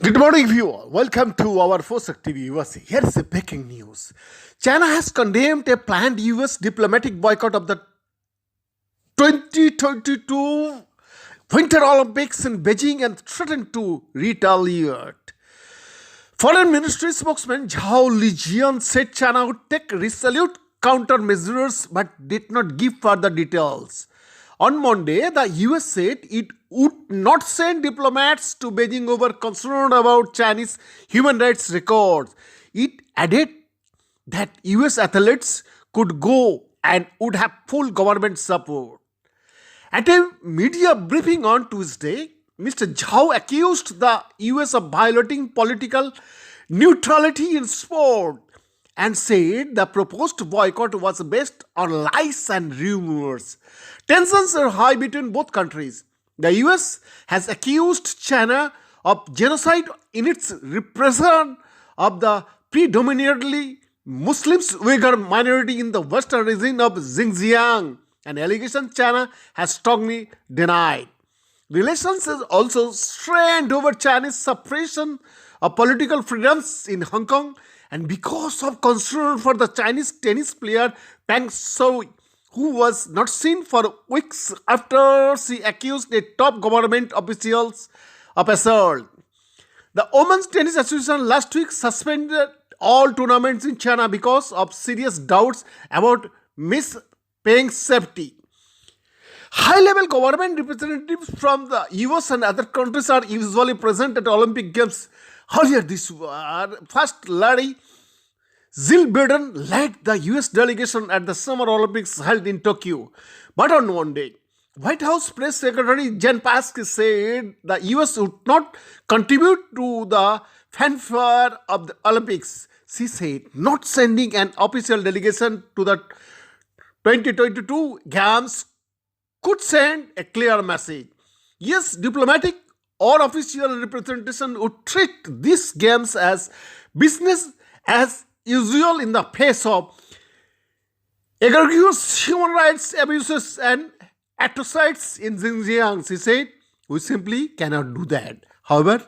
Good morning, viewer. Welcome to our Fosek TV USA. Here is a breaking news. China has condemned a planned US diplomatic boycott of the 2022 Winter Olympics in Beijing and threatened to retaliate. Foreign Ministry spokesman Zhao Lijian said China would take resolute countermeasures but did not give further details. On Monday, the US said it would not send diplomats to Beijing over concern about Chinese human rights records. It added that US athletes could go and would have full government support. At a media briefing on Tuesday, Mr. Zhao accused the US of violating political neutrality in sport and said the proposed boycott was based on lies and rumors. Tensions are high between both countries. The US has accused China of genocide in its repression of the predominantly Muslim Uyghur minority in the western region of Xinjiang, an allegation China has strongly denied. Relations is also strained over Chinese suppression of political freedoms in Hong Kong and because of concern for the Chinese tennis player Peng Shuai, who was not seen for weeks after she accused a top government officials of assault. The Women's Tennis Association last week suspended all tournaments in China because of serious doubts about Miss Peng's safety. High-level government representatives from the US and other countries are usually present at Olympic Games. Earlier this year, First Lady Jill Biden led the US delegation at the Summer Olympics held in Tokyo. But on Monday, White House Press Secretary Jen Psaki said the US would not contribute to the fanfare of the Olympics. She said not sending an official delegation to the 2022 Games could send a clear message. Yes, diplomatic or official representation would treat these games as business as usual in the face of egregious human rights abuses and atrocities in Xinjiang. She said, we simply cannot do that. However,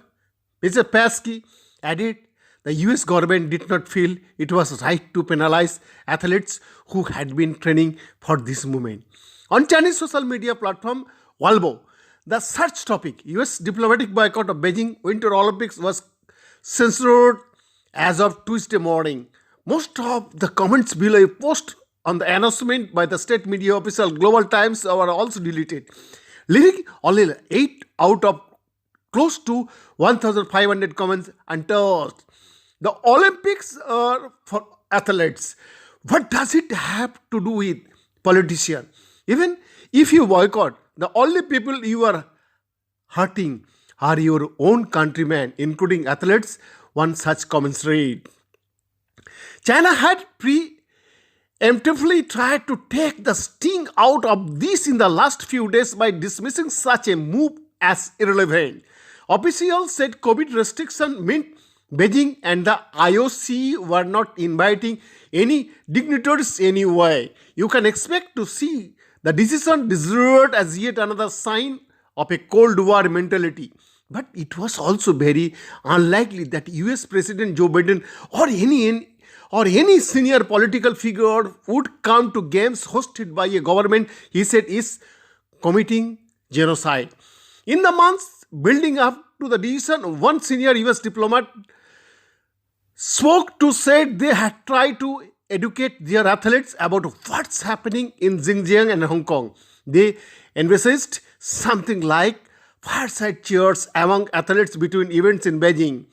Mr. Psaki added, the US government did not feel it was right to penalize athletes who had been training for this movement. On Chinese social media platform Weibo, the search topic, US diplomatic boycott of Beijing Winter Olympics was censored as of Tuesday morning. Most of the comments below a post on the announcement by the state media official Global Times were also deleted, leaving only 8 out of close to 1,500 comments untouched. The Olympics are for athletes. What does it have to do with politicians? Even if you boycott, the only people you are hurting are your own countrymen, including athletes, one such comments read. China had preemptively tried to take the sting out of this in the last few days by dismissing such a move as irrelevant. Officials said COVID restriction meant Beijing and the IOC were not inviting any dignitaries anyway. You can expect to see the decision described as yet another sign of a Cold War mentality. But it was also very unlikely that US President Joe Biden or any senior political figure would come to games hosted by a government he said is committing genocide. In the months building up to the decision, one senior US diplomat spoke to said they had tried to educate their athletes about what's happening in Xinjiang and Hong Kong. They envisaged something like fireside chats among athletes between events in Beijing.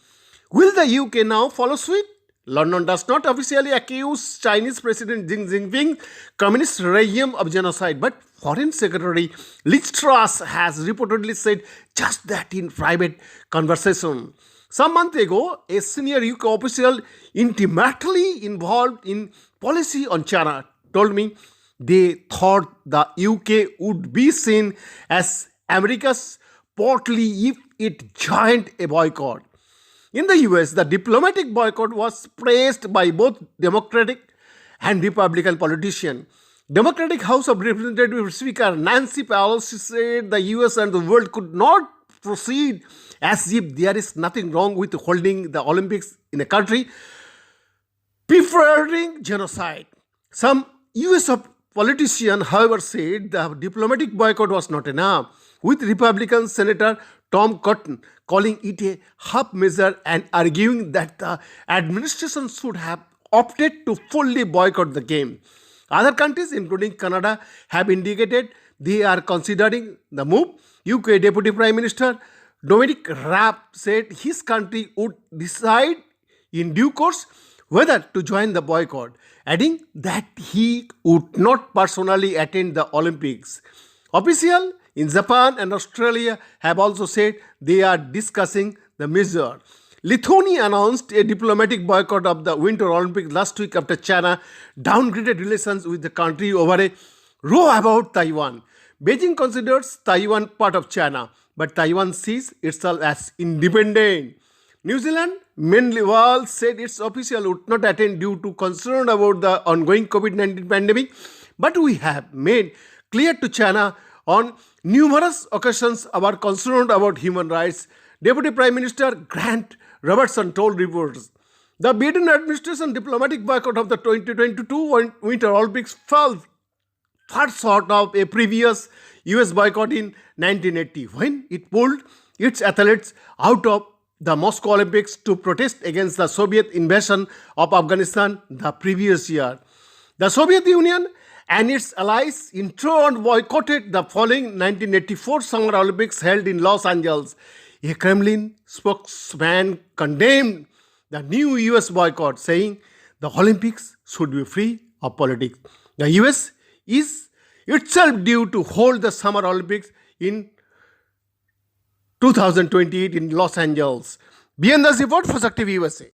Will the UK now follow suit? London does not officially accuse Chinese President Xi Jinping communist regime of genocide, but Foreign Secretary Liz Truss has reportedly said just that in private conversation. Some months ago, a senior UK official intimately involved in policy on China told me they thought the UK would be seen as America's portly if it joined a boycott. In the US, the diplomatic boycott was praised by both Democratic and Republican politicians. Democratic House of Representatives Speaker Nancy Pelosi said the US and the world could not proceed as if there is nothing wrong with holding the Olympics in a country preferring genocide. Some US politicians, however, said the diplomatic boycott was not enough, with Republican Senator Tom Cotton calling it a half measure and arguing that the administration should have opted to fully boycott the game. Other countries, including Canada, have indicated they are considering the move. UK Deputy Prime Minister Dominic Raab said his country would decide in due course whether to join the boycott, adding that he would not personally attend the Olympics. Officials in Japan and Australia have also said they are discussing the measure. Lithuania announced a diplomatic boycott of the Winter Olympics last week after China downgraded relations with the country over a row about Taiwan. Beijing considers Taiwan part of China, but Taiwan sees itself as independent. New Zealand meanwhile said its official would not attend due to concern about the ongoing COVID-19 pandemic, but we have made clear to China on numerous occasions our concern about human rights, Deputy Prime Minister Grant Robertson told reporters. The Biden administration diplomatic boycott of the 2022 Winter Olympics fell far short of a previous US boycott in 1980 when it pulled its athletes out of the Moscow Olympics to protest against the Soviet invasion of Afghanistan the previous year. The Soviet Union and its allies in turn boycotted the following 1984 Summer Olympics held in Los Angeles. A Kremlin spokesman condemned the new US boycott, saying the Olympics should be free of politics. The US is itself due to hold the Summer Olympics in 2028 in Los Angeles. Beyond the report for Shakti USA.